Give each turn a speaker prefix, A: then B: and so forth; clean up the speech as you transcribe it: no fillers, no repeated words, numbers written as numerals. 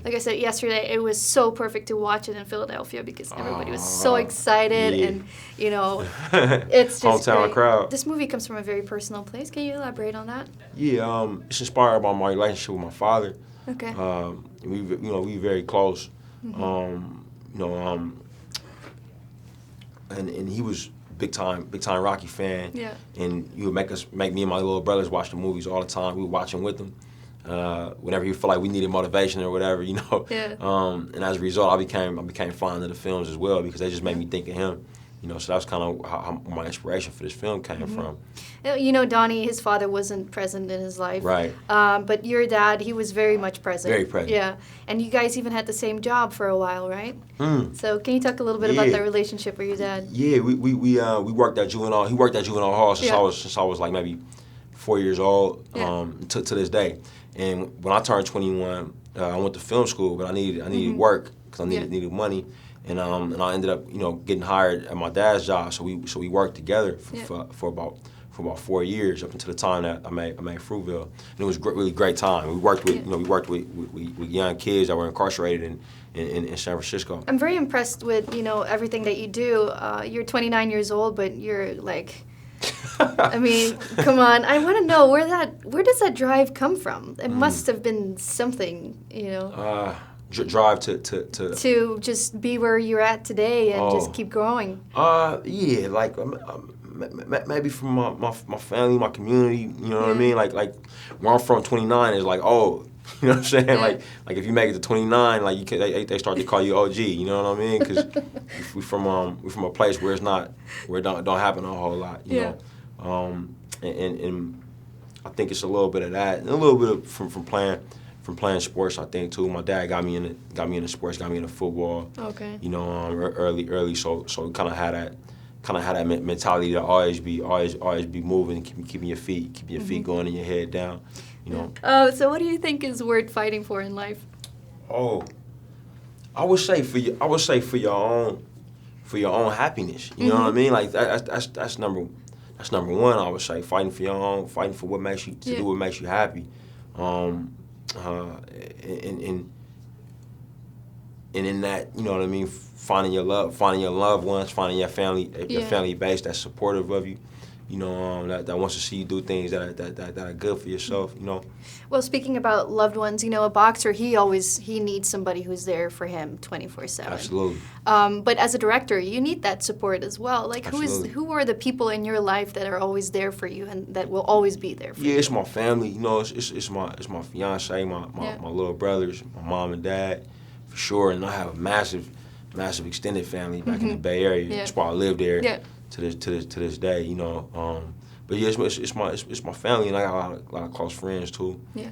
A: like I said yesterday, it was so perfect to watch it in Philadelphia because everybody was so excited, and you know, it's just
B: hometown
A: great.
B: crowd.
A: This movie comes from a very personal place. Can you elaborate on that?
B: Yeah, it's inspired by my relationship with my father.
A: Okay.
B: We very close. And he was big time Rocky fan.
A: Yeah.
B: And he would make me and my little brothers watch the movies all the time. We would watch them with him. Whenever he felt like we needed motivation or whatever, you know.
A: Yeah.
B: And as a result, I became fond of the films as well because they just made me think of him. You know, so that's kind of how my inspiration for this film came from.
A: You know, Donnie, his father wasn't present in his life.
B: Right.
A: But your dad, he was very much present.
B: Very present.
A: Yeah. And you guys even had the same job for a while, right?
B: Mm.
A: So can you talk a little bit about that relationship with your dad?
B: Yeah, we worked at Juvenile. He worked at Juvenile Hall since I was like maybe 4 years old to this day. And when I turned 21, I went to film school, but I needed work because I needed money. And I ended up, getting hired at my dad's job. So we worked together for about 4 years up until the time that I made Fruitvale. And it was really great time. We worked with young kids that were incarcerated in San Francisco.
A: I'm very impressed with everything that you do. You're 29 years old, but you're like, I mean, come on. I want to know where does that drive come from? It must have been something,
B: Drive to
A: just be where you're at today and just keep growing.
B: Yeah, like maybe from my family, my community. You know what I mean? Like where I'm from, 29 is like, oh, you know what I'm saying?
A: Yeah.
B: Like if you make it to 29, like they start to call you OG. You know what I mean? Because we from a place where it don't happen a whole lot. You know, and I think it's a little bit of that, and a little bit of from playing sports, I think too. My dad got me into sports, got me into football.
A: Okay.
B: Early. So we kind of had that mentality to always be moving, keeping your feet going and your head down.
A: So what do you think is worth fighting for in life?
B: Oh, I would say for your own happiness. You know what I mean? Like that's number one. I would say fighting for what makes you do what makes you happy. And in that, you know what I mean, finding your loved ones, finding your family base that's supportive of you, that wants to see you do things that are good for yourself,
A: Well, speaking about loved ones, a boxer, he needs somebody who's there for him 24/7.
B: Absolutely.
A: But as a director, you need that support as well. Like,
B: Absolutely.
A: who are the people in your life that are always there for you and that will always be there for you?
B: Yeah, it's my family. It's my fiance, my little brothers, my mom and dad, for sure. And I have a massive extended family back in the Bay Area.
A: Yeah.
B: That's why I live there.
A: Yeah.
B: To this day, but yeah, it's my family, and I got a lot of close friends too.
A: Yeah.